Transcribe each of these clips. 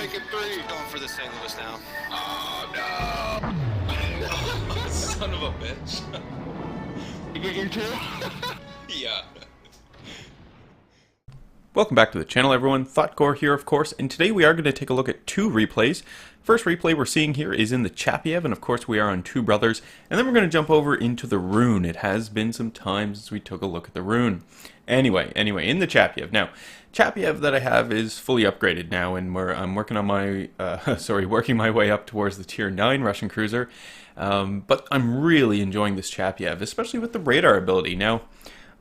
make it 3. Going for the St. Louis now. Oh, no. Son of a bitch. You get your 2? Yeah. Welcome back to the channel, everyone. Thotgor here, of course, and today we are going to take a look at 2 replays. First replay we're seeing here is in the Chapiev, and of course we are on 2 brothers, and then we're going to jump over into the rune. It has been some time since we took a look at the rune. Anyway, in the Chapiev. Now, Chapiev that I have is fully upgraded now, and I'm working on my, working my way up towards the tier 9 Russian cruiser, but I'm really enjoying this Chapiev, especially with the radar ability. Now,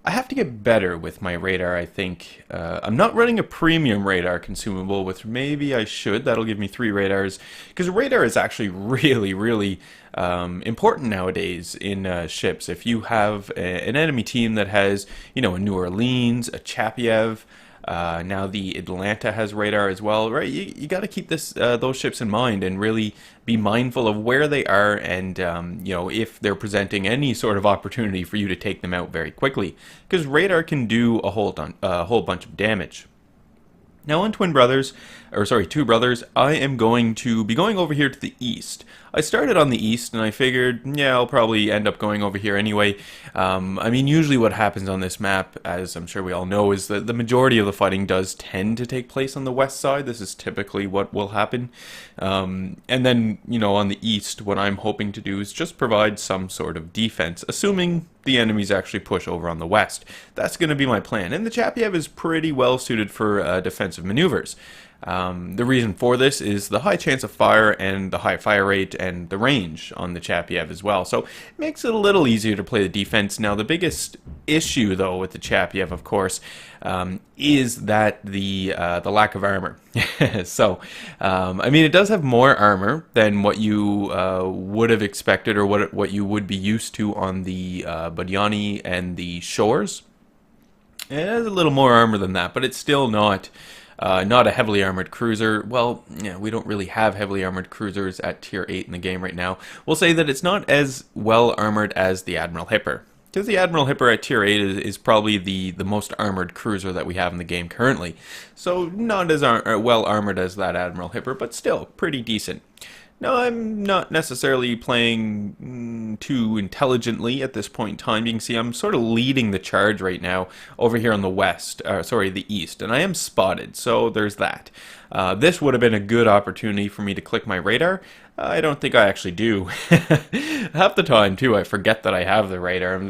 I have to get better with my radar, I think. I'm not running a premium radar consumable, which maybe I should. That'll give me 3 radars, because radar is actually really important nowadays in ships. If you have an enemy team that has, a New Orleans, a Chapiev, now the Atlanta has radar as well, right? You got to keep those ships in mind and really be mindful of where they are and, if they're presenting any sort of opportunity for you to take them out very quickly. Because radar can do a whole bunch of damage. Now on Two Brothers, I am going to be going over here to the east. I started on the east and I figured, yeah, I'll probably end up going over here anyway. Usually what happens on this map, as I'm sure we all know, is that the majority of the fighting does tend to take place on the west side. This is typically what will happen. And then, on the east, what I'm hoping to do is just provide some sort of defense, assuming the enemies actually push over on the west. That's going to be my plan. And the Chapiev is pretty well suited for defensive maneuvers. The reason for this is the high chance of fire and the high fire rate and the range on the Chapiev as well. So it makes it a little easier to play the defense. Now the biggest issue though with the Chapiev, of course, is that the lack of armor. So, it does have more armor than what you would have expected or what you would be used to on the Budyani and the shores. It has a little more armor than that, but it's still not a heavily armored cruiser. Well, yeah, we don't really have heavily armored cruisers at tier 8 in the game right now. We'll say that it's not as well armored as the Admiral Hipper. Because the Admiral Hipper at tier 8 is probably the most armored cruiser that we have in the game currently. So not as well armored as that Admiral Hipper, but still pretty decent. Now, I'm not necessarily playing too intelligently at this point in time. You can see I'm sort of leading the charge right now over here on the east, and I am spotted, so there's that. This would have been a good opportunity for me to click my radar. I don't think I actually do. Half the time, too, I forget that I have the radar.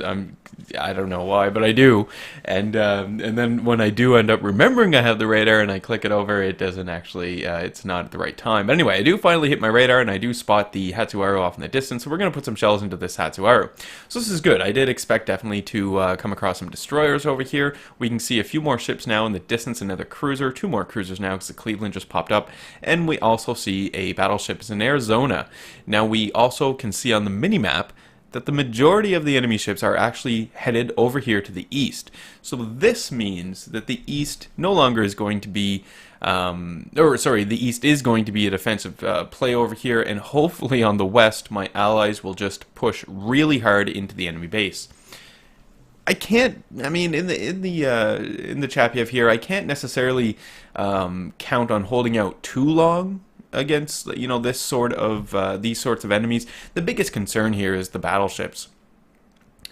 I don't know why, but I do. And then when I do end up remembering I have the radar and I click it over, it doesn't actually, it's not at the right time. But anyway, I do finally hit my radar and I do spot the Hatsuharu off in the distance, so we're going to put some shells into this Hatsuharu. So this is good. I did expect definitely to come across some destroyers over here. We can see a few more ships now in the distance, another cruiser, 2 more cruisers now because the Cleveland just popped up, and we also see a battleship is in Arizona. Now we also can see on the mini-map that the majority of the enemy ships are actually headed over here to the east. So this means that the east no longer is going to be, the east is going to be a defensive play over here, and hopefully on the west, my allies will just push really hard into the enemy base. I can't, in the Chapiev here, I can't necessarily count on holding out too long against, these sorts of enemies. The biggest concern here is the battleships.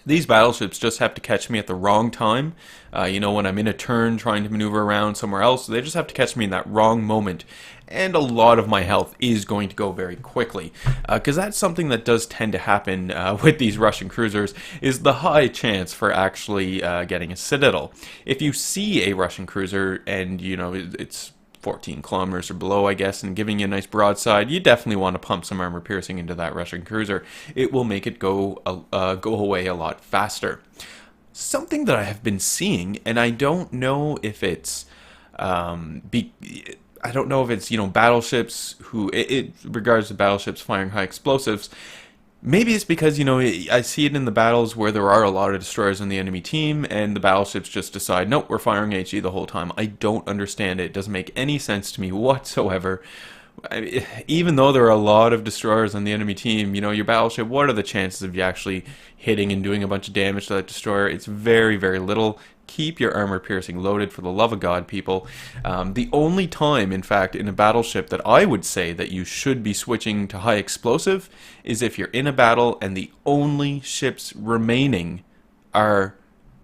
These battleships just have to catch me at the wrong time. When I'm in a turn trying to maneuver around somewhere else, they just have to catch me in that wrong moment. And a lot of my health is going to go very quickly. Because that's something that does tend to happen with these Russian cruisers, is the high chance for actually getting a citadel. If you see a Russian cruiser and, it's 14 kilometers or below, I guess, and giving you a nice broadside, you definitely want to pump some armor piercing into that Russian cruiser. It will make it go away a lot faster. Something that I have been seeing, and I don't know if it's battleships who it regards to battleships firing high explosives. Maybe it's because, I see it in the battles where there are a lot of destroyers on the enemy team, and the battleships just decide, nope, we're firing HE the whole time. I don't understand it. It doesn't make any sense to me whatsoever. even though there are a lot of destroyers on the enemy team, you know, your battleship, what are the chances of you actually hitting and doing a bunch of damage to that destroyer? It's very, very little. Keep your armor piercing loaded, for the love of God, people. The only time, in fact, in a battleship that I would say that you should be switching to high explosive is if you're in a battle and the only ships remaining are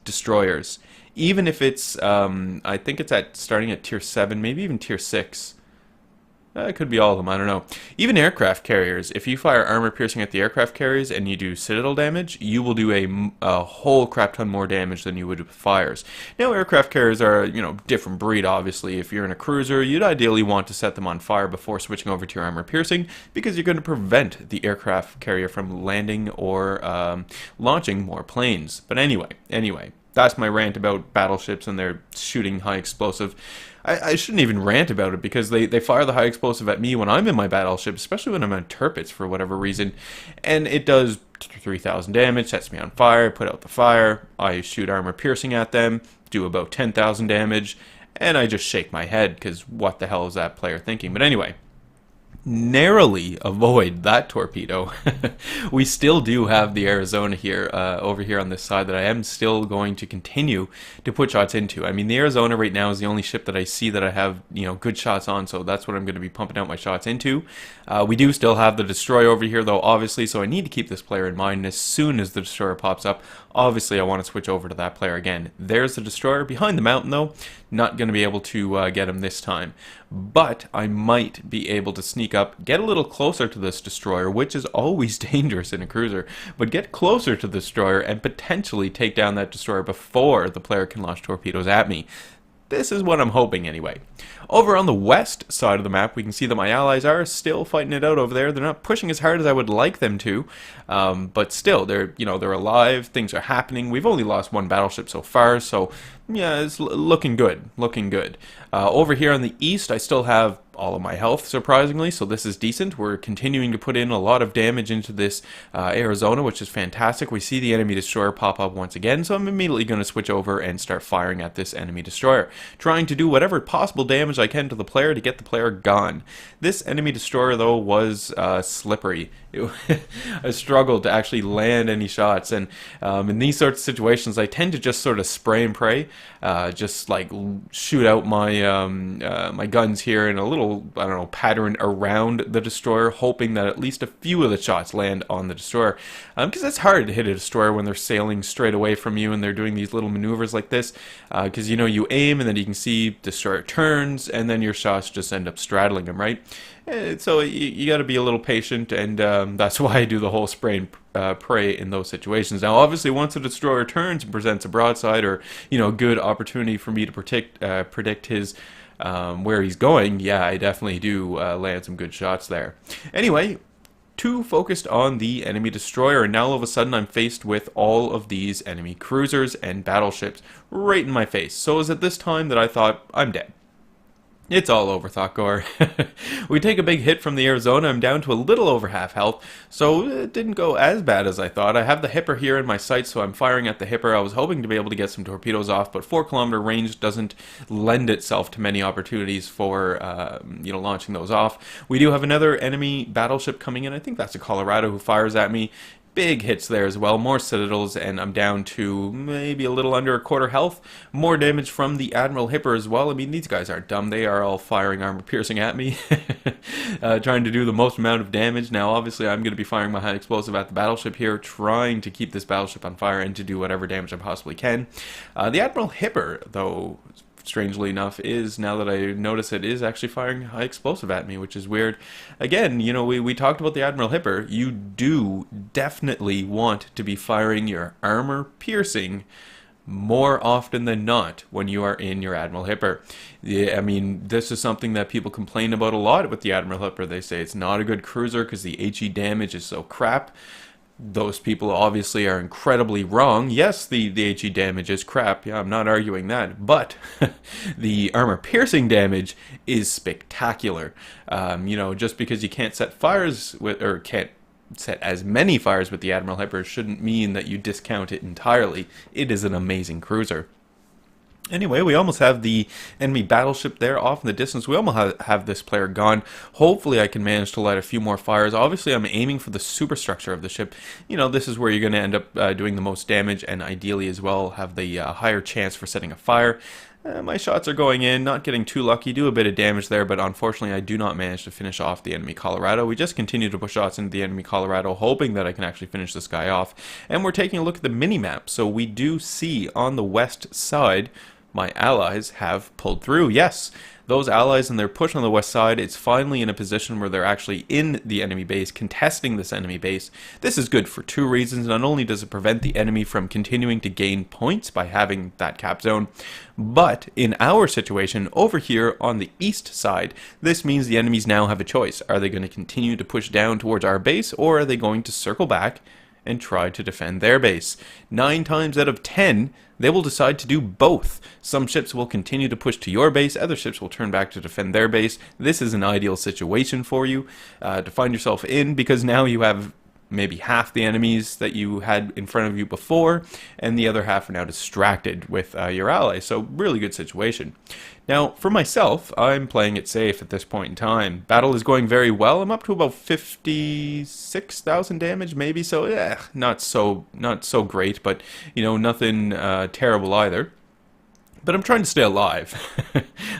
destroyers. Even if it's, I think it's starting at tier 7, maybe even tier 6. It could be all of them, I don't know. Even aircraft carriers, if you fire armor piercing at the aircraft carriers and you do citadel damage, you will do a whole crap ton more damage than you would with fires. Now, aircraft carriers are, you know, different breed, obviously. If you're in a cruiser, you'd ideally want to set them on fire before switching over to your armor piercing, because you're going to prevent the aircraft carrier from landing or launching more planes. But anyway, that's my rant about battleships and their shooting high explosive. I shouldn't even rant about it, because they fire the high explosive at me when I'm in my battleship, especially when I'm on turrets for whatever reason, and it does 3,000 damage, sets me on fire, put out the fire, I shoot armor piercing at them, do about 10,000 damage, and I just shake my head, because what the hell is that player thinking? But anyway, narrowly avoid that torpedo. We still do have the Arizona here, over here on this side, that I am still going to continue to put shots into. I mean, the Arizona right now is the only ship that I see that I have, you know, good shots on, so that's what I'm going to be pumping out my shots into. We do still have the destroyer over here, though, obviously, so I need to keep this player in mind. And as soon as the destroyer pops up, obviously I want to switch over to that player again. There's the destroyer behind the mountain, though. Not going to be able to get him this time, but I might be able to sneak up, get a little closer to this destroyer, which is always dangerous in a cruiser, but get closer to the destroyer and potentially take down that destroyer before the player can launch torpedoes at me. This is what I'm hoping anyway. Over on the west side of the map, we can see that my allies are still fighting it out over there. They're not pushing as hard as I would like them to, but still, they're alive. Things are happening. We've only lost one battleship so far, so yeah, it's looking good. Looking good. Over here on the east, I still have all of my health, surprisingly, so this is decent. We're continuing to put in a lot of damage into this Arizona, which is fantastic. We see the enemy destroyer pop up once again, so I'm immediately going to switch over and start firing at this enemy destroyer, trying to do whatever possible damage I can to the player to get the player gone. This enemy destroyer, though, was slippery. I struggled to actually land any shots, and in these sorts of situations, I tend to just sort of spray and pray, just like shoot out my my guns here in a little, I don't know, pattern around the destroyer, hoping that at least a few of the shots land on the destroyer, because it's hard to hit a destroyer when they're sailing straight away from you and they're doing these little maneuvers like this, because you know, you aim and then you can see destroyer turns and then your shots just end up straddling them, right? So you got to be a little patient, and that's why I do the whole spray and pray in those situations. Now, obviously, once a destroyer turns and presents a broadside, or good opportunity for me to predict his where he's going, yeah, I definitely do land some good shots there. Anyway, too focused on the enemy destroyer, and now all of a sudden I'm faced with all of these enemy cruisers and battleships right in my face. So it was at this time that I thought, I'm dead. It's all over, Thotgor. We take a big hit from the Arizona. I'm down to a little over half health, so it didn't go as bad as I thought. I have the hipper here in my sights, so I'm firing at the hipper. I was hoping to be able to get some torpedoes off, but 4-kilometer range doesn't lend itself to many opportunities for launching those off. We do have another enemy battleship coming in. I think that's a Colorado, who fires at me. Big hits there as well, more citadels, and I'm down to maybe a little under a quarter health. More damage from the Admiral Hipper as well. I mean, these guys aren't dumb. They are all firing armor piercing at me, trying to do the most amount of damage. Now, obviously, I'm going to be firing my high explosive at the battleship here, trying to keep this battleship on fire and to do whatever damage I possibly can. The Admiral Hipper, though, strangely enough, is, now that I notice it, is actually firing high explosive at me, which is weird. Again, we talked about the Admiral Hipper. You do definitely want to be firing your armor piercing more often than not when you are in your Admiral Hipper. Yeah, I mean, this is something that people complain about a lot with the Admiral Hipper. They say it's not a good cruiser because the HE damage is so crap. Those people obviously are incredibly wrong. Yes, the HE damage is crap. Yeah, I'm not arguing that. But the armor piercing damage is spectacular. Just because you can't set fires with, or can't set as many fires with the Admiral Hipper, shouldn't mean that you discount it entirely. It is an amazing cruiser. Anyway, we almost have the enemy battleship there off in the distance. We almost have this player gone. Hopefully I can manage to light a few more fires. Obviously I'm aiming for the superstructure of the ship. You know, this is where you're going to end up doing the most damage, and ideally as well have the higher chance for setting a fire. My shots are going in, not getting too lucky, do a bit of damage there, but unfortunately I do not manage to finish off the enemy Colorado. We just continue to push shots into the enemy Colorado, hoping that I can actually finish this guy off. And we're taking a look at the mini-map, so we do see on the west side my allies have pulled through. Yes, those allies and their push on the west side, it's finally in a position where they're actually in the enemy base, contesting this enemy base. This is good for two reasons. Not only does it prevent the enemy from continuing to gain points by having that cap zone, but in our situation over here on the east side, this means the enemies now have a choice. Are they going to continue to push down towards our base, or are they going to circle back and try to defend their base? 9 times out of 10, they will decide to do both. Some ships will continue to push to your base, other ships will turn back to defend their base. This is an ideal situation for you to find yourself in, because now you have maybe half the enemies that you had in front of you before, and the other half are now distracted with your allies. So really good situation. Now, for myself, I'm playing it safe at this point in time. Battle is going very well. I'm up to about 56,000 damage, maybe. So, not so great, but you know, nothing terrible either. But I'm trying to stay alive.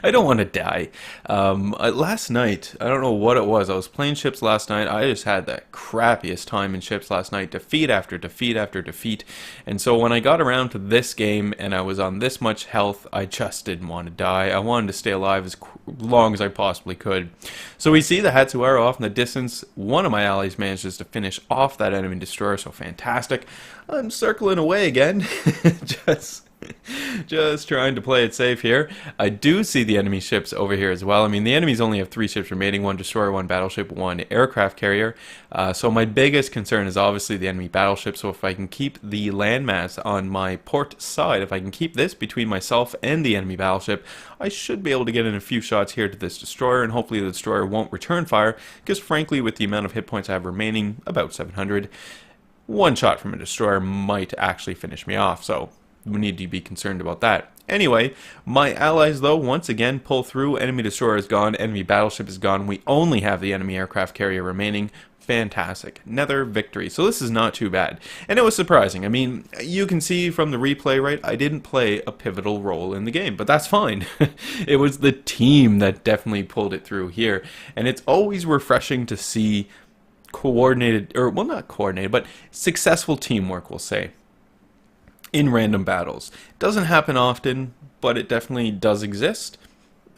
I don't want to die. Last night, I don't know what it was. I was playing ships last night. I just had the crappiest time in ships last night. Defeat after defeat after defeat. And so when I got around to this game and I was on this much health, I just didn't want to die. I wanted to stay alive as long as I possibly could. So we see the Hatsuhara off in the distance. One of my allies manages to finish off that enemy destroyer, so fantastic. I'm circling away again. Just trying to play it safe here. I do see the enemy ships over here as well. I mean, the enemies only have 3 ships remaining, 1 destroyer, 1 battleship, 1 aircraft carrier. So my biggest concern is obviously the enemy battleship. So if I can keep the landmass on my port side, if I can keep this between myself and the enemy battleship, I should be able to get in a few shots here to this destroyer, and hopefully the destroyer won't return fire, because frankly, with the amount of hit points I have remaining, about 700, one shot from a destroyer might actually finish me off. So we need to be concerned about that. Anyway, my allies, though, once again pull through. Enemy destroyer is gone. Enemy battleship is gone. We only have the enemy aircraft carrier remaining. Fantastic. Another victory. So this is not too bad. And it was surprising. I mean, you can see from the replay, right, I didn't play a pivotal role in the game, but that's fine. It was the team that definitely pulled it through here. And it's always refreshing to see coordinated, or, well, not coordinated, but successful teamwork, we'll say, in random battles. It doesn't happen often, but it definitely does exist.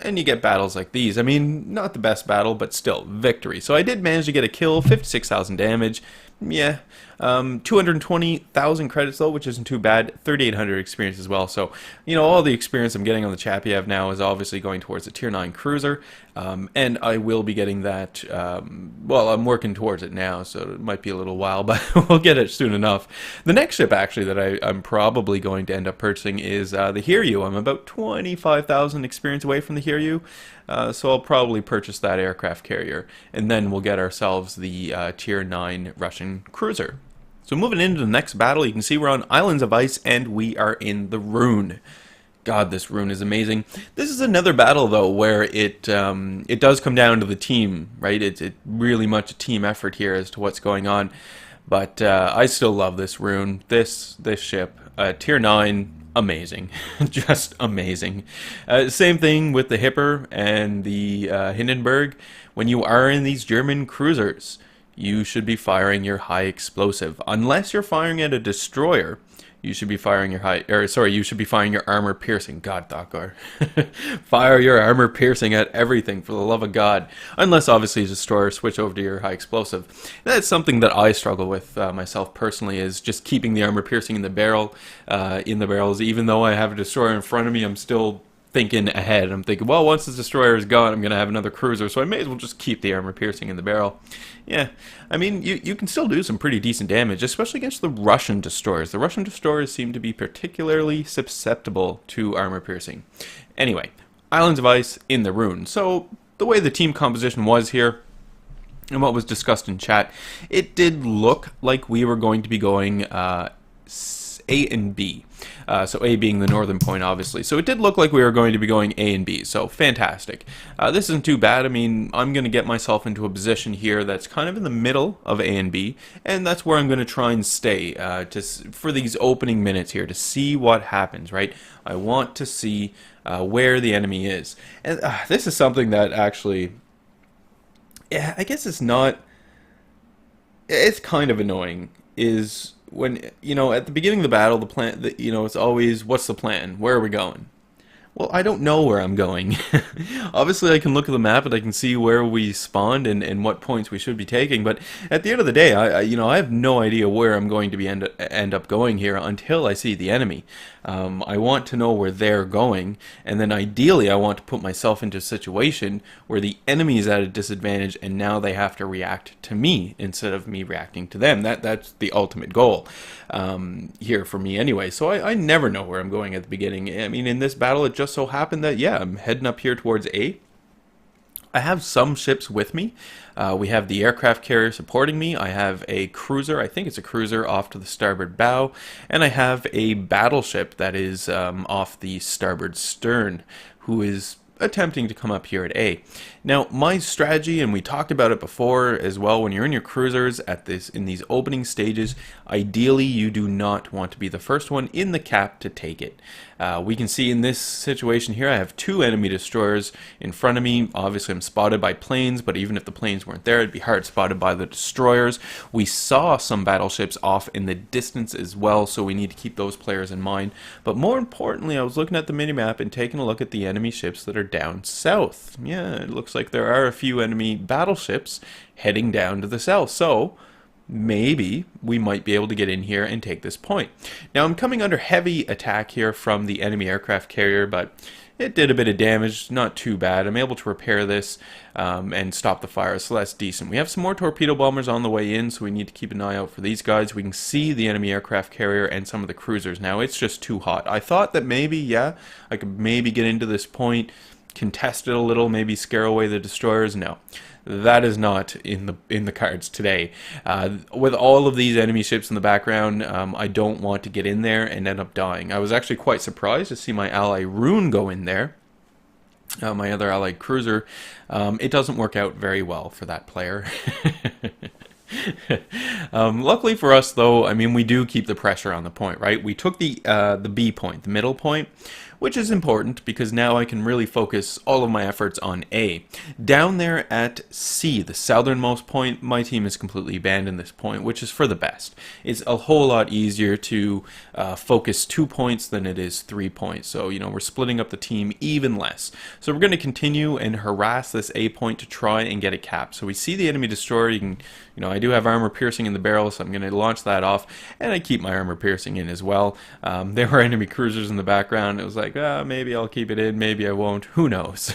And you get battles like these. I mean, not the best battle, but still, victory. So I did manage to get a kill, 56,000 damage. Yeah. 220,000 credits though, which isn't too bad. 3,800 experience as well. So, you know, all the experience I'm getting on the Chapiev now is obviously going towards the Tier 9 cruiser. And I will be getting that, well, I'm working towards it now, so it might be a little while, but we'll get it soon enough. The next ship, actually, that I'm probably going to end up purchasing is the Hiryu. I'm about 25,000 experience away from the Hiryu, so I'll probably purchase that aircraft carrier, and then we'll get ourselves the Tier 9 Russian cruiser. So moving into the next battle, you can see we're on Islands of Ice, and we are in the Rune. God, this Rune is amazing. This is another battle, though, where it does come down to the team, right? It's really much a team effort here as to what's going on. But I still love this Rune. This ship, Tier 9, amazing. Just amazing. Same thing with the Hipper and the Hindenburg. When you are in these German cruisers, you should be firing your high explosive. Unless you're firing at a destroyer, you should be firing you should be firing your armor piercing. God, Thotgor. Fire your armor piercing at everything, for the love of God. Unless, obviously, as a destroyer, switch over to your high explosive. And that's something that I struggle with myself personally, is just keeping the armor piercing in the barrels. Even though I have a destroyer in front of me, I'm still thinking ahead. I'm thinking, well, once this destroyer is gone, I'm going to have another cruiser, so I may as well just keep the armor piercing in the barrel. Yeah, I mean, you can still do some pretty decent damage, especially against the Russian destroyers. The Russian destroyers seem to be particularly susceptible to armor piercing. Anyway, Islands of Ice in the Rune. So, the way the team composition was here, and what was discussed in chat, it did look like we were going to be going A and B. So A being the northern point, obviously. So it did look like we were going to be going A and B, so fantastic. This isn't too bad. I mean, I'm going to get myself into a position here that's kind of in the middle of A and B, and that's where I'm going to try and stay for these opening minutes here to see what happens, right? I want to see where the enemy is. And this is something that actually, yeah, I guess it's kind of annoying, is when, at the beginning of the battle, the plan, it's always, what's the plan? Where are we going? Well, I don't know where I'm going. Obviously, I can look at the map and I can see where we spawned and what points we should be taking. But at the end of the day, I have no idea where I'm going to be end up going here until I see the enemy. I want to know where they're going, and then ideally, I want to put myself into a situation where the enemy is at a disadvantage, and now they have to react to me instead of me reacting to them. That's the ultimate goal here for me, anyway. So I never know where I'm going at the beginning. I mean, in this battle, it just so happened that, yeah, I'm heading up here towards A. I have some ships with me. We have the aircraft carrier supporting me. I have a cruiser, I think it's a cruiser, off to the starboard bow. And I have a battleship that is off the starboard stern, who is attempting to come up here at A. Now, my strategy, and we talked about it before as well, when you're in your cruisers in these opening stages, ideally you do not want to be the first one in the cap to take it. We can see in this situation here, I have two enemy destroyers in front of me. Obviously, I'm spotted by planes, but even if the planes weren't there, it'd be hard spotted by the destroyers. We saw some battleships off in the distance as well, so we need to keep those players in mind. But more importantly, I was looking at the minimap and taking a look at the enemy ships that are down south. Yeah, it looks like there are a few enemy battleships heading down to the south. So maybe we might be able to get in here and take this point. Now, I'm coming under heavy attack here from the enemy aircraft carrier, but it did a bit of damage, not too bad. I'm able to repair this and stop the fire, so that's decent. We have some more torpedo bombers on the way in, so we need to keep an eye out for these guys. We can see the enemy aircraft carrier and some of the cruisers now. It's just too hot. I thought that maybe, yeah, I could maybe get into this point, contest it a little, maybe scare away the destroyers. No, that is not in the cards today. With all of these enemy ships in the background, I don't want to get in there and end up dying. I was actually quite surprised to see my ally Rune go in there. My other allied cruiser. It doesn't work out very well for that player. Luckily for us, though, I mean, we do keep the pressure on the point, right? We took the B point, the middle point, which is important because now I can really focus all of my efforts on A. Down there at C, the southernmost point, my team has completely abandoned this point, which is for the best. It's a whole lot easier to focus 2 points than it is 3 points. So, we're splitting up the team even less. So we're going to continue and harass this A point to try and get a cap. So we see the enemy destroyer. You can, I do have armor piercing in the barrel, so I'm going to launch that off, and I keep my armor piercing in as well. There were enemy cruisers in the background. It was like, maybe I'll keep it in, maybe I won't. Who knows?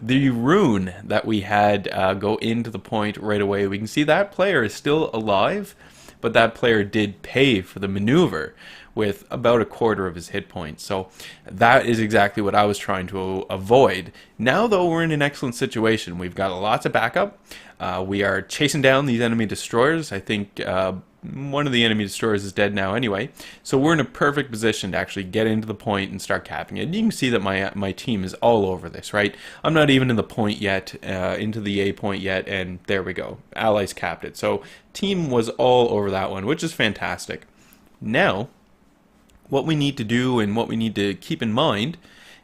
The rune that we had go into the point right away, we can see that player is still alive, but that player did pay for the maneuver with about a quarter of his hit points. So that is exactly what I was trying to avoid. Now, though, we're in an excellent situation. We've got lots of backup. We are chasing down these enemy destroyers. I think one of the enemy destroyers is dead now anyway. So we're in a perfect position to actually get into the point and start capping it. And you can see that my team is all over this, right? I'm not even in the point yet, into the A point yet, and there we go. Allies capped it. So team was all over that one, which is fantastic. Now, what we need to do and what we need to keep in mind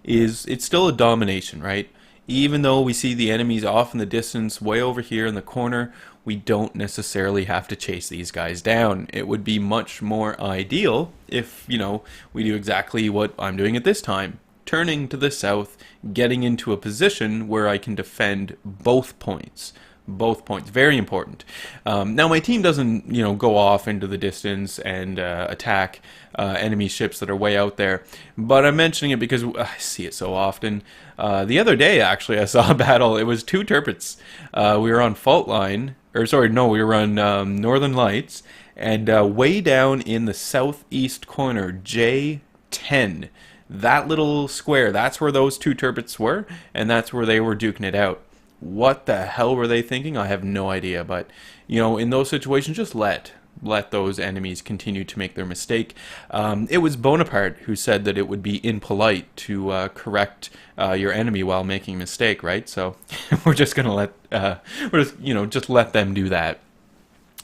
is it's still a domination, right? Even though we see the enemies off in the distance, way over here in the corner, we don't necessarily have to chase these guys down. It would be much more ideal if, we do exactly what I'm doing at this time. Turning to the south, getting into a position where I can defend both points. Both points, very important. Now, my team doesn't, go off into the distance and attack enemy ships that are way out there, but I'm mentioning it because I see it so often. The other day, actually, I saw a battle. It was two Tirpitz. We were on fault line, we were on Northern Lights, and way down in the southeast corner, J10, that little square, that's where those two Tirpitz were, and that's where they were duking it out. What the hell were they thinking? I have no idea, but, in those situations, just let let those enemies continue to make their mistake. It was Bonaparte who said that it would be impolite to correct your enemy while making a mistake, right? So we're just gonna just let them do that.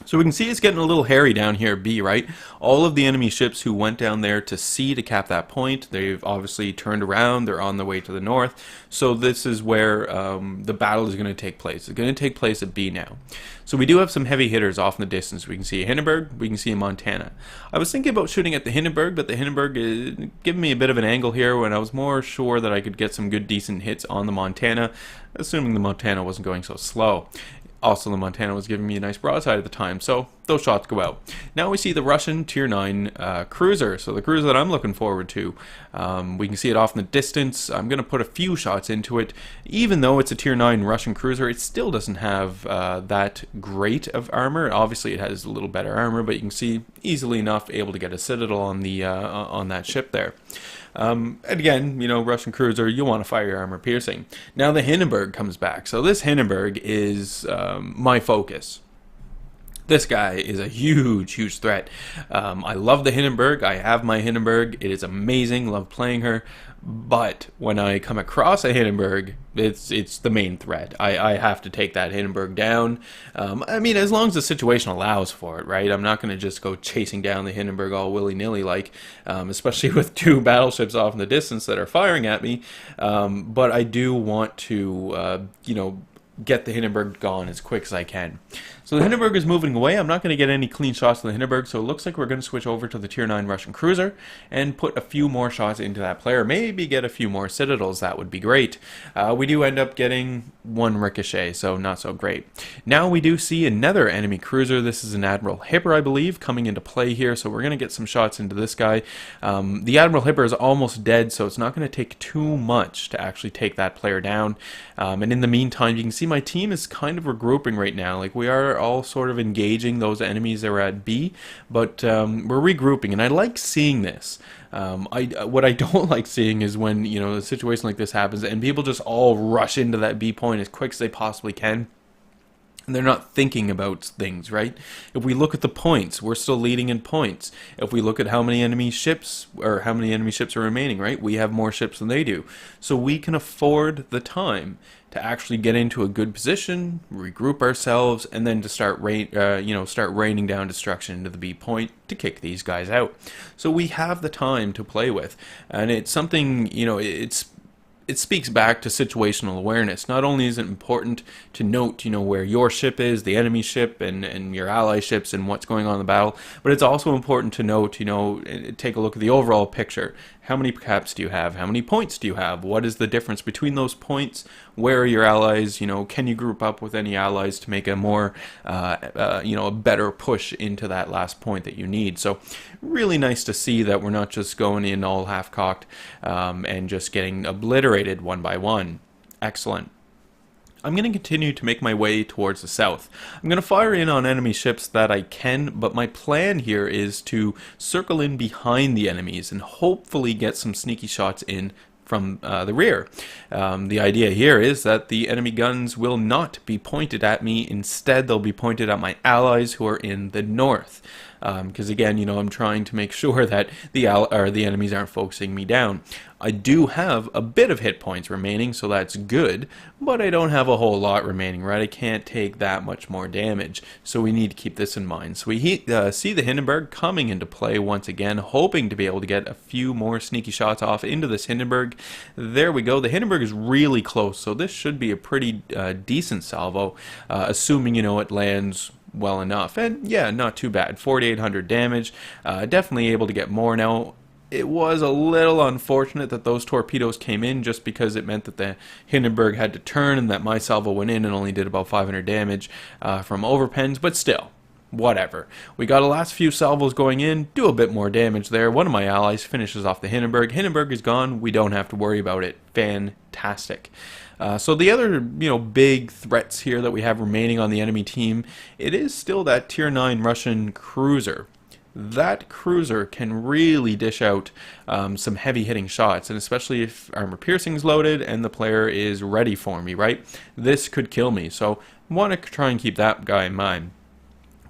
So we can see it's getting a little hairy down here at B, right? All of the enemy ships who went down there to C to cap that point, they've obviously turned around, they're on their way to the north. So this is where the battle is going to take place. It's going to take place at B now. So we do have some heavy hitters off in the distance. We can see a Hindenburg, we can see a Montana. I was thinking about shooting at the Hindenburg, but the Hindenburg is giving me a bit of an angle here when I was more sure that I could get some good decent hits on the Montana, assuming the Montana wasn't going so slow. Also, the Montana was giving me a nice broadside at the time, so those shots go out. Now we see the Russian Tier 9 cruiser, so the cruiser that I'm looking forward to. We can see it off in the distance. I'm going to put a few shots into it. Even though it's a Tier 9 Russian cruiser, it still doesn't have that great of armor. Obviously, it has a little better armor, but you can see easily enough able to get a citadel on the on that ship there. Again, Russian cruiser, you want to fire your armor piercing. Now the Hindenburg comes back. So this Hindenburg is my focus. This guy is a huge threat. I love the Hindenburg. I have my Hindenburg. It is amazing. Love playing her. But when I come across a Hindenburg, it's the main threat. I have to take that Hindenburg down. I mean, as long as the situation allows for it, right? I'm not going to just go chasing down the Hindenburg all willy-nilly, especially with two battleships off in the distance that are firing at me. But I do want to, get the Hindenburg gone as quick as I can. So the Hindenburg is moving away. I'm not going to get any clean shots of the Hindenburg, so it looks like we're going to switch over to the Tier 9 Russian cruiser and put a few more shots into that player. Maybe get a few more citadels. That would be great. We do end up getting one ricochet, so not so great. Now we do see another enemy cruiser. This is an Admiral Hipper, I believe, coming into play here, so we're going to get some shots into this guy. The Admiral Hipper is almost dead, so it's not going to take too much to actually take that player down. And in the meantime, you can see my team is kind of regrouping right now. Like, we are all sort of engaging those enemies that are at B, but we're regrouping, and I like seeing this. What I don't like seeing is when, a situation like this happens and people just all rush into that B point as quick as they possibly can. And they're not thinking about things, right? If we look at the points, we're still leading in points. If we look at how many enemy ships are remaining, right? We have more ships than they do. So we can afford the time to actually get into a good position, regroup ourselves, and then to start raining down destruction into the B point to kick these guys out. So we have the time to play with, and it's something, it speaks back to situational awareness. Not only is it important to note, where your ship is, the enemy ship, and your ally ships, and what's going on in the battle, but it's also important to note, take a look at the overall picture. How many caps do you have? How many points do you have? What is the difference between those points? Where are your allies? Can you group up with any allies to make a more, a better push into that last point that you need? So really nice to see that we're not just going in all half-cocked and just getting obliterated one by one. Excellent. I'm going to continue to make my way towards the south. I'm going to fire in on enemy ships that I can, but my plan here is to circle in behind the enemies and hopefully get some sneaky shots in from the rear. The idea here is that the enemy guns will not be pointed at me. Instead, they'll be pointed at my allies who are in the north. Because again, I'm trying to make sure that the enemies aren't focusing me down. I do have a bit of hit points remaining, so that's good, but I don't have a whole lot remaining, right? I can't take that much more damage, so we need to keep this in mind. So we see the Hindenburg coming into play once again, hoping to be able to get a few more sneaky shots off into this Hindenburg. There we go. The Hindenburg is really close, so this should be a pretty decent salvo, assuming, it lands well enough. And yeah, not too bad. 4,800 damage. Definitely able to get more. Now, it was a little unfortunate that those torpedoes came in just because it meant that the Hindenburg had to turn and that my salvo went in and only did about 500 damage from overpens, but still, whatever. We got a last few salvos going in, do a bit more damage there. One of my allies finishes off the Hindenburg. Hindenburg is gone. We don't have to worry about it. Fantastic. So the other, big threats here that we have remaining on the enemy team, it is still that Tier 9 Russian cruiser. That cruiser can really dish out some heavy-hitting shots, and especially if armor piercing's loaded and the player is ready for me, right? This could kill me, so I want to try and keep that guy in mind.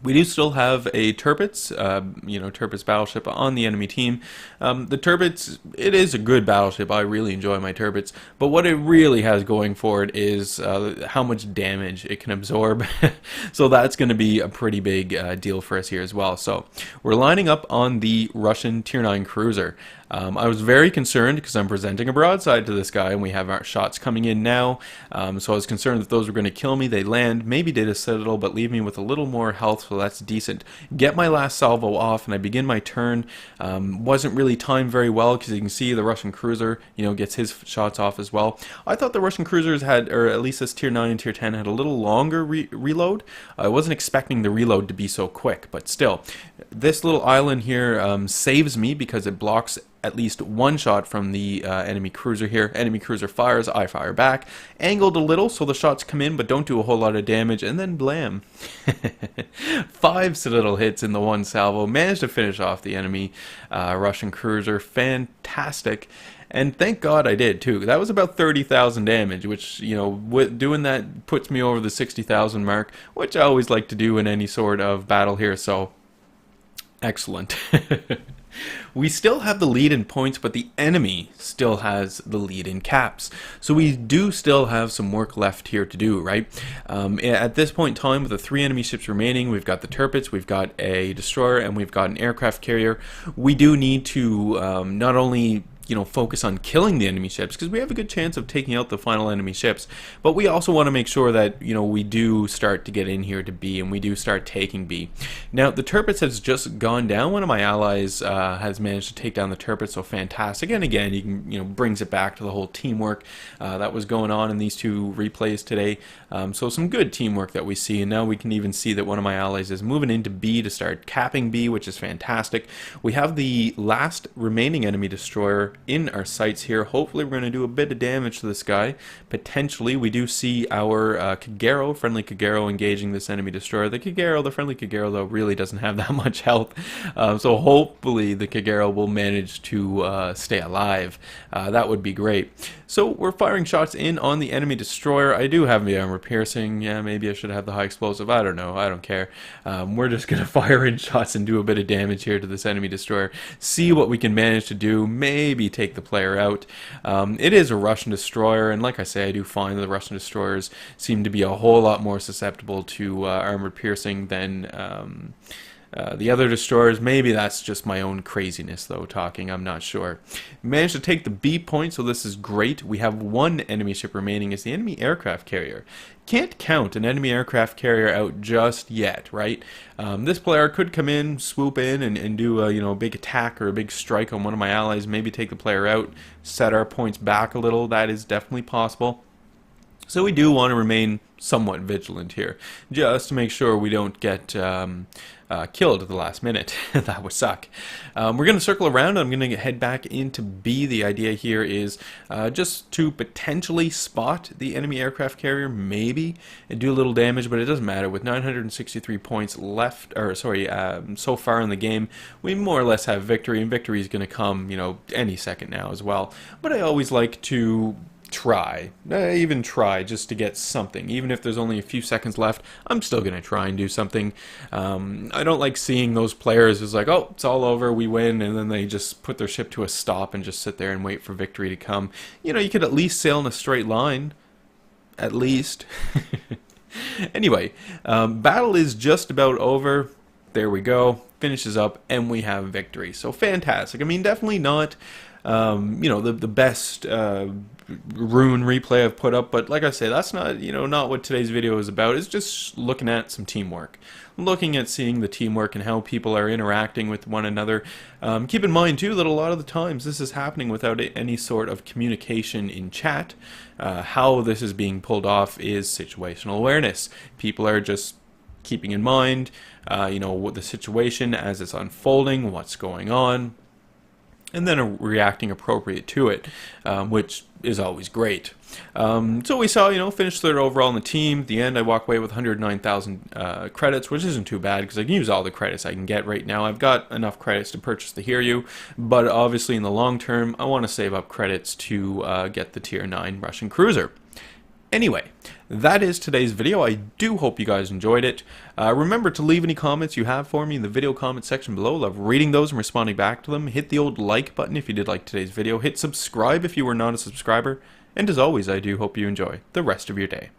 We do still have a Tirpitz, Tirpitz battleship on the enemy team. The Tirpitz, it is a good battleship. I really enjoy my Tirpitz. But what it really has going for it is how much damage it can absorb. So that's going to be a pretty big deal for us here as well. So we're lining up on the Russian Tier 9 cruiser. I was very concerned because I'm presenting a broadside to this guy and we have our shots coming in now. So I was concerned that those were going to kill me. They land, maybe did a citadel, but leave me with a little more health, so that's decent. Get my last salvo off and I begin my turn. Wasn't really timed very well because you can see the Russian cruiser, gets his shots off as well. I thought the Russian cruisers had, or at least this Tier 9 and Tier 10 had a little longer reload. I wasn't expecting the reload to be so quick, but still. This little island here saves me because it blocks at least one shot from the enemy cruiser here. Enemy cruiser fires, I fire back. Angled a little so the shots come in but don't do a whole lot of damage, and then blam. 5 citadel hits in the one salvo. Managed to finish off the enemy Russian cruiser. Fantastic. And thank God I did too. That was about 30,000 damage, which, doing that puts me over the 60,000 mark, which I always like to do in any sort of battle here, so excellent. We still have the lead in points, but the enemy still has the lead in caps. So we do still have some work left here to do, right? At this point in time, with the 3 enemy ships remaining, we've got the Tirpitz, we've got a destroyer, and we've got an aircraft carrier. We do need to not only focus on killing the enemy ships, because we have a good chance of taking out the final enemy ships, but we also want to make sure that we do start to get in here to B, and we do start taking B. Now the Tirpitz has just gone down. One of my allies has managed to take down the Tirpitz, so fantastic. And again, you can brings it back to the whole teamwork that was going on in these 2 replays today. So some good teamwork that we see, and now we can even see that one of my allies is moving into B to start capping B, which is fantastic. We have the last remaining enemy destroyer in our sights here. Hopefully we're going to do a bit of damage to this guy. Potentially we do see our Kagero, friendly Kagero, engaging this enemy destroyer. The friendly Kagero though really doesn't have that much health, so hopefully the Kagero will manage to stay alive. That would be great. So we're firing shots in on the enemy destroyer. I do have the armor piercing. Yeah, maybe I should have the high explosive. I don't know. I don't care. We're just going to fire in shots and do a bit of damage here to this enemy destroyer. See what we can manage to do. Maybe take the player out. It is a Russian destroyer, and like I say, I do find that the Russian destroyers seem to be a whole lot more susceptible to armor piercing than the other destroyers. Maybe that's just my own craziness though talking, I'm not sure. Managed to take the B point, so this is great. We have 1 enemy ship remaining. Is the enemy aircraft carrier. Can't count an enemy aircraft carrier out just yet, right? This player could come in, swoop in, and do a big attack or a big strike on one of my allies, maybe take the player out, set our points back a little. That is definitely possible. So we do want to remain somewhat vigilant here, just to make sure we don't get killed at the last minute. That would suck. We're going to circle around. I'm going to head back into B. The idea here is just to potentially spot the enemy aircraft carrier, maybe, and do a little damage, but it doesn't matter. With 963 points left, so far in the game, we more or less have victory, and victory is going to come, any second now as well. But I always like to try, even try just to get something. Even if there's only a few seconds left, I'm still going to try and do something. I don't like seeing those players who's like, oh, it's all over, we win, and then they just put their ship to a stop and just sit there and wait for victory to come. You could at least sail in a straight line. At least. Anyway, battle is just about over. There we go. Finishes up, and we have victory. So fantastic. I mean, definitely not the best rune replay I've put up, but like I say, that's not not what today's video is about. It's just looking at some teamwork, looking at seeing the teamwork and how people are interacting with one another. Keep in mind too that a lot of the times this is happening without any sort of communication in chat. How this is being pulled off is situational awareness. People are just keeping in mind what the situation as it's unfolding, what's going on, and then reacting appropriate to it, which is always great. So we saw, finished 3rd overall in the team. At the end, I walk away with 109,000 credits, which isn't too bad because I can use all the credits I can get right now. I've got enough credits to purchase the Hiryu, but obviously in the long term, I want to save up credits to get the Tier 9 Russian cruiser. Anyway, that is today's video. I do hope you guys enjoyed it. Remember to leave any comments you have for me in the video comment section below. Love reading those and responding back to them. Hit the old like button if you did like today's video. Hit subscribe if you were not a subscriber. And as always, I do hope you enjoy the rest of your day.